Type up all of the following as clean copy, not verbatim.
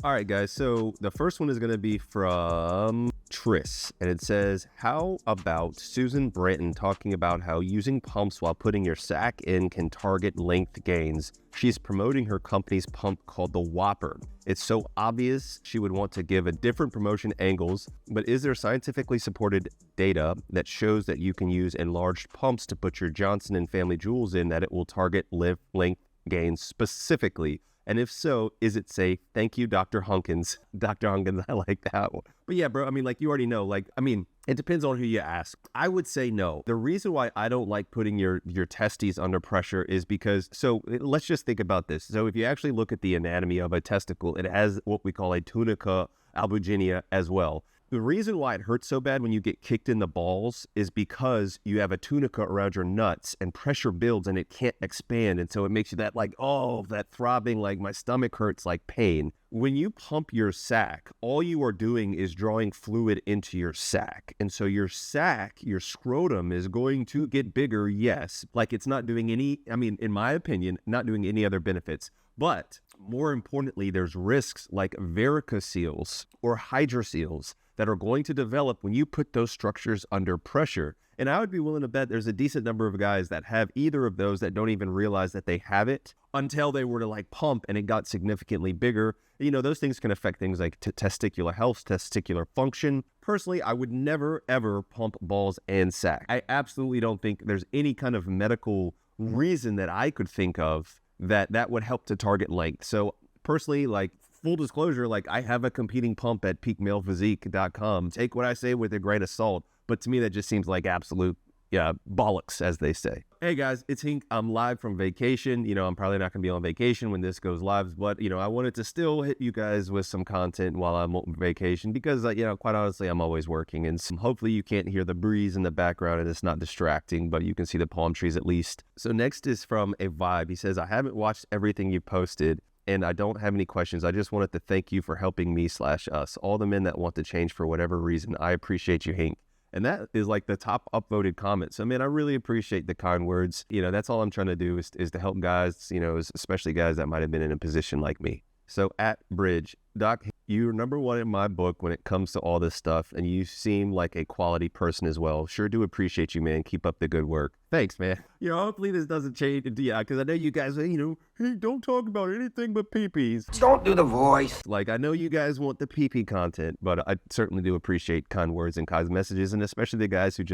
All right, guys. So the first one is going to be from Triss, and it says, how about Susan Branton talking about how using pumps while putting your sac in can target length gains? She's promoting her company's pump called the Whopper. It's so obvious she would want to give a different promotion angles, but is there scientifically supported data that shows that you can use enlarged pumps to put your Johnson and Family Jewels in that it will target length gains specifically? And if so, is it safe? Thank you, Dr. Hunkins. Dr. Hunkins, I like that one. But yeah, bro, I mean, like, you already know, like, I mean, it depends on who you ask. I would say no. The reason why I don't like putting your testes under pressure is because, so let's just think about this. So if you actually look at the anatomy of a testicle, it has what we call a tunica albuginea as well. The reason why it hurts so bad when you get kicked in the balls is because you have a tunica around your nuts and pressure builds and it can't expand. And so it makes you that like, oh, that throbbing, like my stomach hurts, like pain. When you pump your sac, all you are doing is drawing fluid into your sac. And so your sac, your scrotum is going to get bigger, yes. Like it's not doing any, I mean, in my opinion, not doing any other benefits. But more importantly, there's risks like varicoceles or hydroceles that are going to develop when you put those structures under pressure. And I would be willing to bet there's a decent number of guys that have either of those that don't even realize that they have it until they were to like pump and it got significantly bigger. You know, those things can affect things like testicular health, testicular function. Personally, I would never, ever pump balls and sac. I absolutely don't think there's any kind of medical reason that I could think of that would help to target length. So personally, like, full disclosure, like I have a competing pump at peakmalephysique.com. Take what I say with a grain of salt, but to me that just seems like absolute bollocks, as they say. Hey guys, it's Hink. I'm live from vacation. You know, I'm probably not gonna be on vacation when this goes live, but you know, I wanted to still hit you guys with some content while I'm on vacation because you know, quite honestly, I'm always working, and hopefully you can't hear the breeze in the background and it's not distracting, but you can see the palm trees at least. So next is from a Vibe. He says, I haven't watched everything you posted and I don't have any questions. I just wanted to thank you for helping me/us, all the men that want to change for whatever reason. I appreciate you, Hink. And that is like the top upvoted comment. So, man, I really appreciate the kind words. You know, that's all I'm trying to do is to help guys, you know, especially guys that might have been in a position like me. So at Bridge, Doc, you're number one in my book when it comes to all this stuff, and you seem like a quality person as well. Sure do appreciate you, man. Keep up the good work. Thanks, man. You know, hopefully this doesn't change. Yeah, because I know you guys, you know, hey, don't talk about anything but pee-pees. Don't do the voice. Like, I know you guys want the pee-pee content, but I certainly do appreciate kind words and kind messages, and especially the guys who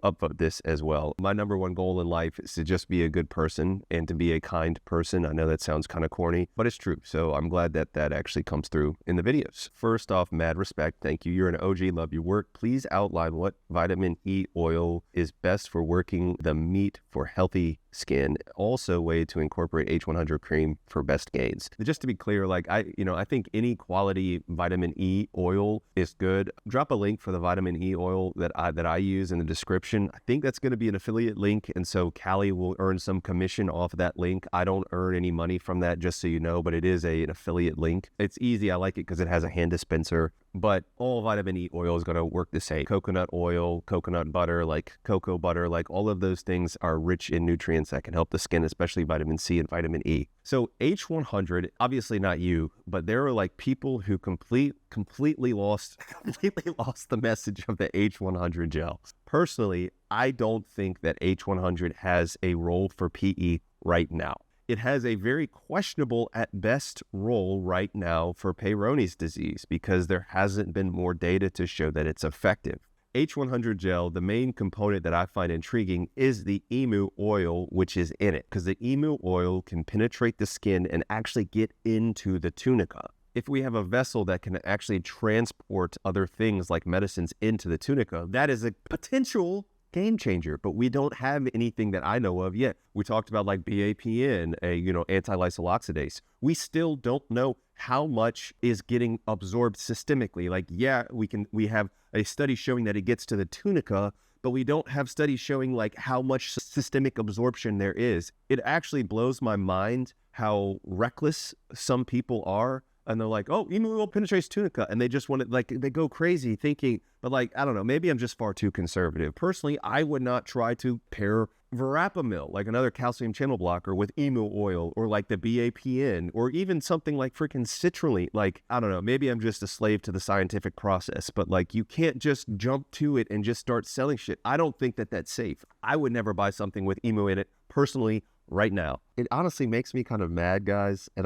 upvote this as well. My number one goal in life is to just be a good person and to be a kind person. I know that sounds kind of corny, but it's true. So I'm glad that that actually comes through in the videos. First off, mad respect. Thank you. You're an OG. Love your work. Please outline what vitamin E oil is best for working the meat for healthy skin. Also, way to incorporate H100 cream for best gains. Just to be clear, like I think any quality vitamin E oil is good. Drop a link for the vitamin E oil that I use in the description. I think that's going to be an affiliate link, and so Callie will earn some commission off of that link. I don't earn any money from that, just so you know, but it is an affiliate link. It's easy. I like it because it has a hand dispenser. But all vitamin E oil is going to work the same. Coconut oil, coconut butter, like cocoa butter, like all of those things are rich in nutrients that can help the skin, especially vitamin C and vitamin E. So H100, obviously not you, but there are like people who completely lost the message of the H100 gel. Personally, I don't think that H100 has a role for PE right now. It has a very questionable at best role right now for Peyronie's disease because there hasn't been more data to show that it's effective. H100 gel, the main component that I find intriguing is the emu oil, which is in it, because the emu oil can penetrate the skin and actually get into the tunica. If we have a vessel that can actually transport other things like medicines into the tunica, that is a potential game changer, but we don't have anything that I know of yet. We talked about like BAPN, anti-lysyl oxidase. We still don't know how much is getting absorbed systemically. Like, yeah, we have a study showing that it gets to the tunica, but we don't have studies showing like how much systemic absorption there is. It actually blows my mind how reckless some people are. And they're like, oh, emu oil penetrates tunica. And they just want to, like, they go crazy thinking, but like, I don't know, maybe I'm just far too conservative. Personally, I would not try to pair verapamil, like another calcium channel blocker with emu oil, or like the BAPN, or even something like freaking citrulline. Like, I don't know, maybe I'm just a slave to the scientific process, but like you can't just jump to it and just start selling shit. I don't think that that's safe. I would never buy something with emu in it personally right now. It honestly makes me kind of mad, guys, and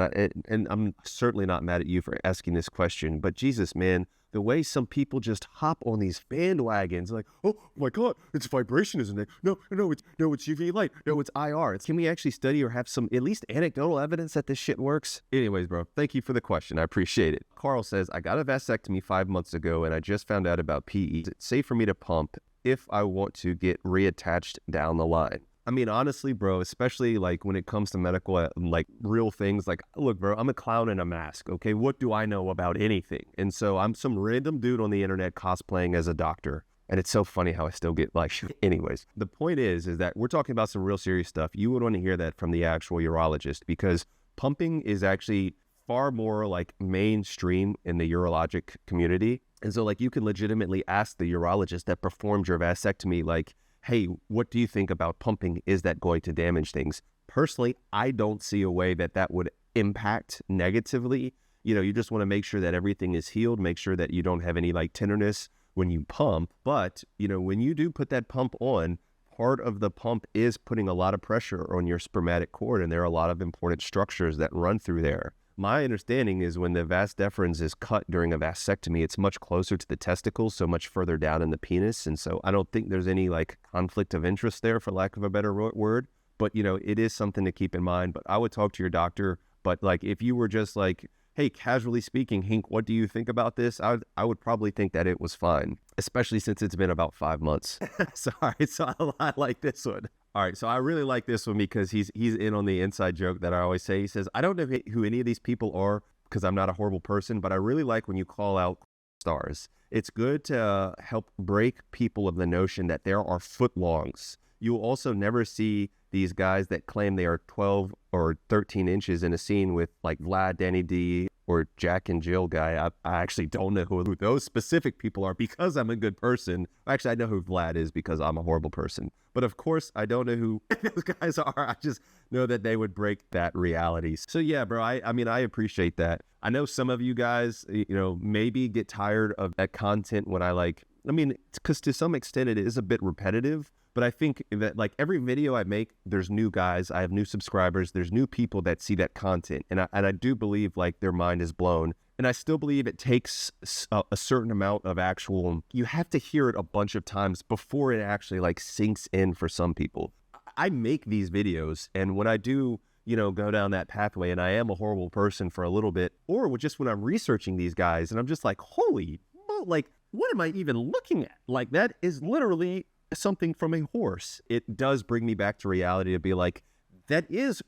I'm certainly not mad at you for asking this question, but Jesus, man, the way some people just hop on these bandwagons, like, oh my God, it's vibration, isn't it? No, it's UV light. No, it's IR. Can we actually study or have some at least anecdotal evidence that this shit works? Anyways, bro, thank you for the question. I appreciate it. Carl says, I got a vasectomy 5 months ago and I just found out about PE. Is it safe for me to pump if I want to get reattached down the line? I mean, honestly, bro, especially like when it comes to medical, like real things, like, look, bro, I'm a clown in a mask, okay? What do I know about anything? And so I'm some random dude on the internet cosplaying as a doctor. And it's so funny how I still get like, anyways, the point is that we're talking about some real serious stuff. You would want to hear that from the actual urologist, because pumping is actually far more like mainstream in the urologic community. And so like you can legitimately ask the urologist that performed your vasectomy, like, hey, what do you think about pumping? Is that going to damage things? Personally, I don't see a way that that would impact negatively. You know, you just want to make sure that everything is healed, make sure that you don't have any like tenderness when you pump. But, you know, when you do put that pump on, part of the pump is putting a lot of pressure on your spermatic cord, and there are a lot of important structures that run through there. My understanding is when the vas deferens is cut during a vasectomy, it's much closer to the testicles, so much further down in the penis. And so I don't think there's any like conflict of interest there, for lack of a better word. But, you know, it is something to keep in mind. But I would talk to your doctor. But like if you were just like, hey, casually speaking, Hink, what do you think about this? I would probably think that it was fine, especially since it's been about 5 months. So I like this one. All right, so I really like this one because he's in on the inside joke that I always say. He says, I don't know who any of these people are because I'm not a horrible person, but I really like when you call out stars. It's good to help break people of the notion that there are footlongs. You'll also never see these guys that claim they are 12 or 13 inches in a scene with like Vlad, Danny D, or Jack and Jill guy. I actually don't know who those specific people are because I'm a good person. Actually, I know who Vlad is because I'm a horrible person. But of course, I don't know who those guys are. I just know that they would break that reality. So yeah, bro, I mean, I appreciate that. I know some of you guys, you know, maybe get tired of that content when because to some extent it is a bit repetitive. But I think that like every video I make, there's new guys, I have new subscribers, there's new people that see that content. And I do believe like their mind is blown. And I still believe it takes a certain amount of you have to hear it a bunch of times before it actually like sinks in for some people. I make these videos, and when I do, you know, go down that pathway and I am a horrible person for a little bit, or just when I'm researching these guys and I'm just like, holy, like, what am I even looking at? Like, that is literally something from a horse. It does bring me back to reality to be like, that is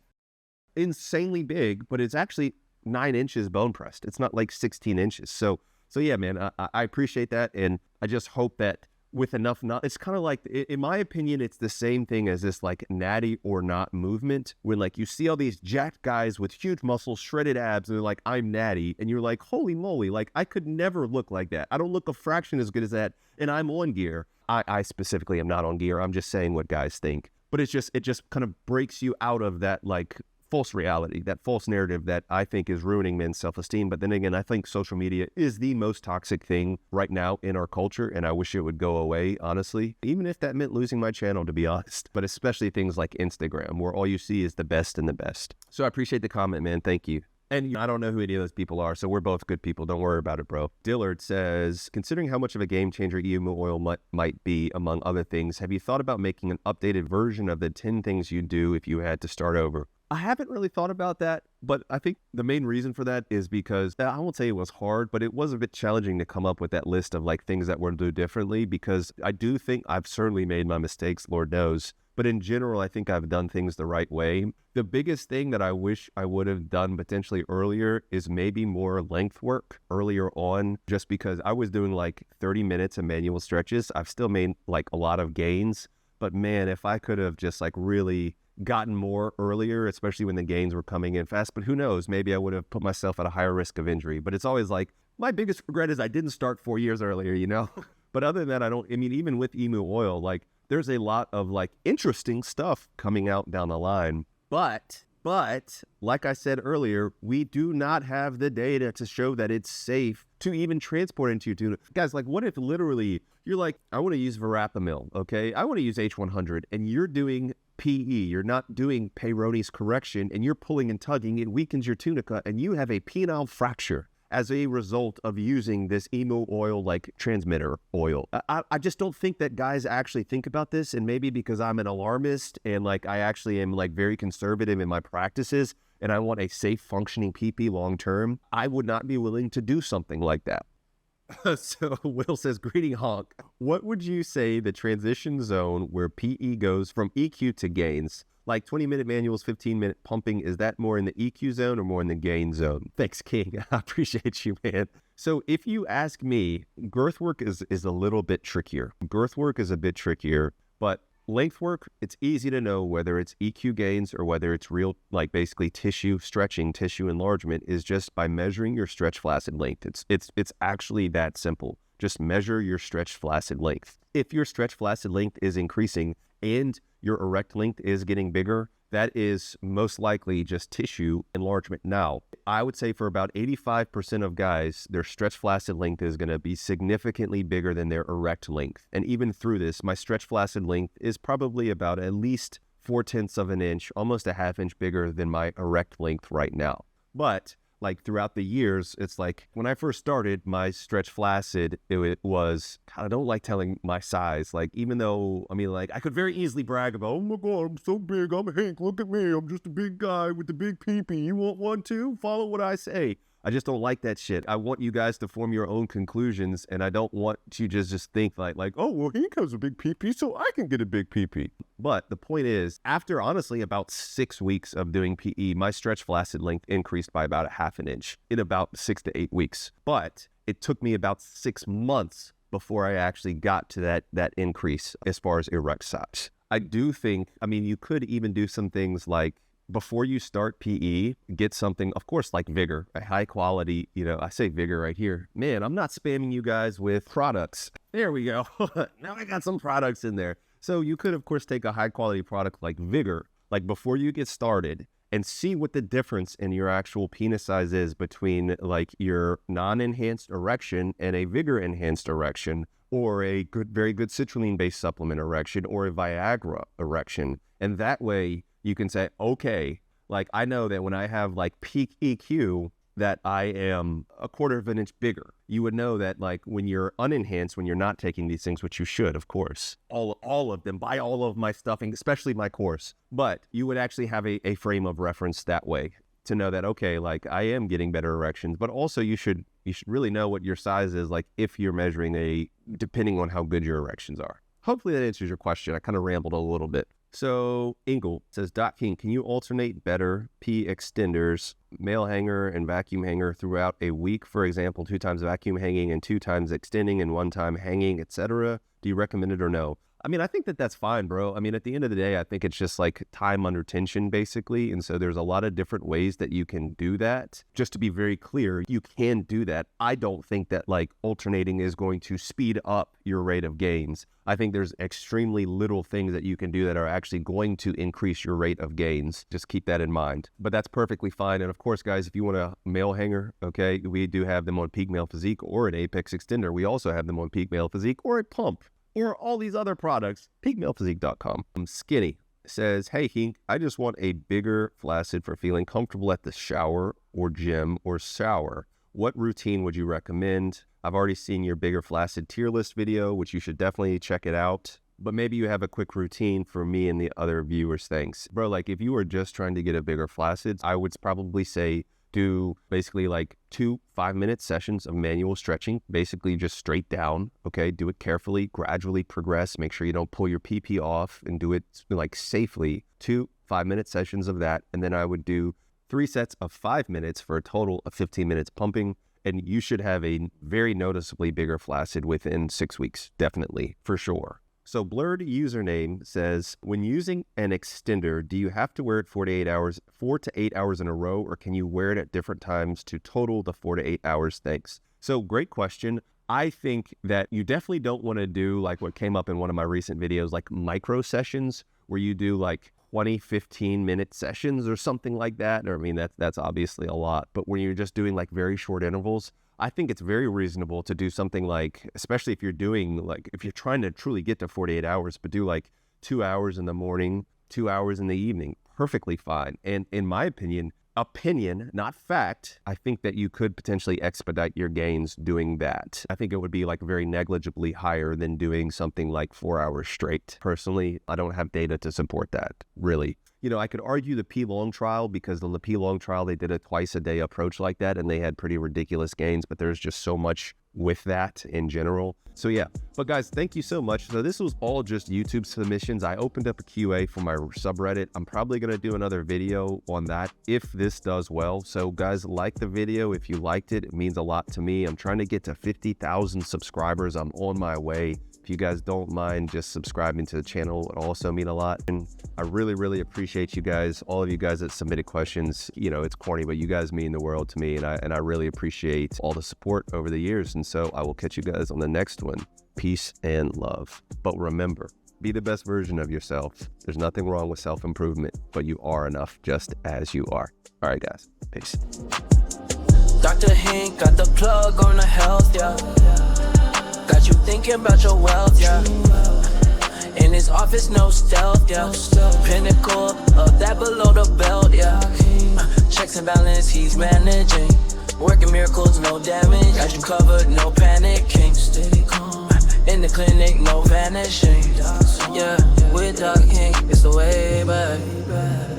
insanely big, but it's actually 9 inches bone pressed. It's not like 16 inches. So yeah, man, I appreciate that. And I just hope that with enough, it's kind of like, in my opinion, it's the same thing as this like natty or not movement, when like you see all these jacked guys with huge muscles, shredded abs, and they're like, I'm natty. And you're like, holy moly, like I could never look like that. I don't look a fraction as good as that. And I'm on gear. I specifically am not on gear. I'm just saying what guys think. But it just kind of breaks you out of that like false reality, that false narrative that I think is ruining men's self-esteem. But then again, I think social media is the most toxic thing right now in our culture, and I wish it would go away, honestly, even if that meant losing my channel, to be honest. But especially things like Instagram, where all you see is the best and the best. So I appreciate the comment, man. Thank you. And I don't know who any of those people are, so we're both good people. Don't worry about it, bro. Dillard says, considering how much of a game changer emu oil might be, among other things, have you thought about making an updated version of the 10 things you'd do if you had to start over? I haven't really thought about that, but I think the main reason for that is because I won't say it was hard, but it was a bit challenging to come up with that list of like things that we're to do differently, because I do think I've certainly made my mistakes, Lord knows. But in general, I think I've done things the right way. The biggest thing that I wish I would have done potentially earlier is maybe more length work earlier on, just because I was doing like 30 minutes of manual stretches. I've still made like a lot of gains, but man, if I could have just like really gotten more earlier, especially when the gains were coming in fast, but who knows, maybe I would have put myself at a higher risk of injury. But it's always like, my biggest regret is I didn't start 4 years earlier, you know? But other than that, even with emu oil, like there's a lot of like interesting stuff coming out down the line. But like I said earlier, we do not have the data to show that it's safe to even transport into your tuna. Guys, like what if literally you're like, I want to use verapamil, okay? I want to use H100, and you're doing PE, you're not doing Peyronie's correction, and you're pulling and tugging, it weakens your tunica, and you have a penile fracture as a result of using this emo oil like transmitter oil. I just don't think that guys actually think about this, and maybe because I'm an alarmist and like I actually am like very conservative in my practices and I want a safe functioning PP long term, I would not be willing to do something like that. So Will says, greeting Honk. What would you say the transition zone where PE goes from EQ to gains? Like 20-minute manuals, 15-minute pumping, is that more in the EQ zone or more in the gain zone? Thanks, King. I appreciate you, man. So if you ask me, girth work is a little bit trickier. Girth work is a bit trickier, but length work, it's easy to know whether it's EQ gains or whether it's real, like basically tissue stretching, tissue enlargement, is just by measuring your stretch flaccid length. It's actually that simple. Just measure your stretch flaccid length. If your stretch flaccid length is increasing and your erect length is getting bigger, that is most likely just tissue enlargement. Now, I would say for about 85% of guys, their stretch flaccid length is going to be significantly bigger than their erect length. And even through this, my stretch flaccid length is probably about at least 4/10 of an inch, almost a half inch bigger than my erect length right now. But like throughout the years, it's like when I first started my stretch flaccid, it was, God, I don't like telling my size. Like, even though, I mean, like I could very easily brag about, oh my God, I'm so big. I'm Hink. Look at me. I'm just a big guy with the big pee-pee. You want one too? Follow what I say. I just don't like that shit. I want you guys to form your own conclusions, and I don't want you to just think like, oh, well, Hink has a big pee-pee, so I can get a big pee-pee. But the point is, after honestly about 6 weeks of doing PE, my stretch flaccid length increased by about a half an inch in about 6 to 8 weeks. But it took me about 6 months before I actually got to that increase as far as erect size. I do think, I mean, you could even do some things like, before you start PE, get something, of course, like Vigor, a high quality, I say Vigor right here. Man, I'm not spamming you guys with products. There we go. Now I got some products in there. So you could, of course, take a high quality product like Vigor, like before you get started, and see what the difference in your actual penis size is between like your non-enhanced erection and a Vigor enhanced erection, or a very good citrulline-based supplement erection, or a Viagra erection. And that way, you can say, okay, like I know that when I have like peak EQ, that I am a quarter of an inch bigger. You would know that like when you're unenhanced, when you're not taking these things, which you should, of course, all of them, buy all of my stuffing, especially my course, but you would actually have a frame of reference that way to know that, okay, like I am getting better erections, but also you should really know what your size is, like if you're measuring depending on how good your erections are. Hopefully that answers your question. I kind of rambled a little bit. So Ingle says, Doc King, can you alternate better P extenders, male hanger and vacuum hanger throughout a week? For example, 2 times vacuum hanging and 2 times extending and 1 time hanging, etc. Do you recommend it or no? I mean, I think that's fine, bro. I mean, at the end of the day, I think it's just like time under tension, basically. And so there's a lot of different ways that you can do that. Just to be very clear, you can do that. I don't think that like alternating is going to speed up your rate of gains. I think there's extremely little things that you can do that are actually going to increase your rate of gains. Just keep that in mind. But that's perfectly fine. And of course, guys, if you want a male hanger, okay, we do have them on Peak Male Physique or an Apex Extender. We also have them on Peak Male Physique or a pump, or all these other products, peakmalephysique.com. Skinny says, hey, Hink, I just want a bigger flaccid for feeling comfortable at the shower or gym or shower. What routine would you recommend? I've already seen your bigger flaccid tier list video, which you should definitely check it out. But maybe you have a quick routine for me and the other viewers. Thanks. Bro, like if you were just trying to get a bigger flaccid, I would probably say do basically like 2 5-minute sessions of manual stretching, basically just straight down. Okay, do it carefully, gradually progress. Make sure you don't pull your PP off, and do it like safely. 2 5-minute sessions of that, and then I would do 3 sets of 5 minutes for a total of 15 minutes pumping, and you should have a very noticeably bigger flaccid within 6 weeks, definitely, for sure. So Blurred Username says, when using an extender, do you have to wear it 4 to 8 hours in a row, or can you wear it at different times to total the 4 to 8 hours? Thanks. So great question. I think that you definitely don't want to do like what came up in one of my recent videos, like micro sessions where you do like 20, 15-minute sessions or something like that. Or I mean, that's obviously a lot, but when you're just doing like very short intervals, I think it's very reasonable to do something like, especially if you're doing like, if you're trying to truly get to 48 hours, but do like 2 hours in the morning, 2 hours in the evening, perfectly fine. And in my opinion, not fact, I think that you could potentially expedite your gains doing that. I think it would be like very negligibly higher than doing something like 4 hours straight. Personally, I don't have data to support that, really. You know, I could argue the P-Long trial, because the P-Long trial, they did a twice-a-day approach like that, and they had pretty ridiculous gains, but there's just so much with that in general. So yeah, but guys, thank you so much. So this was all just YouTube submissions. I opened up a QA for my subreddit. I'm probably going to do another video on that if this does well. So guys, like the video. If you liked it, it means a lot to me. I'm trying to get to 50,000 subscribers. I'm on my way. If you guys don't mind just subscribing to the channel, it would also mean a lot. And I really, really appreciate you guys, all of you guys that submitted questions. You know, it's corny, but you guys mean the world to me. And I really appreciate all the support over the years. And so I will catch you guys on the next one. Peace and love. But remember, be the best version of yourself. There's nothing wrong with self-improvement, but you are enough just as you are. All right, guys. Peace. Dr. Hink got the plug on the health, yeah. Got you thinking about your wealth, yeah. In his office, no stealth, yeah. Pinnacle of that below the belt, yeah. Checks and balance, he's managing. Working miracles, no damage. Got you covered, no panicking. Steady calm. In the clinic, no vanishing. Yeah, with Doc Hink, it's the way back.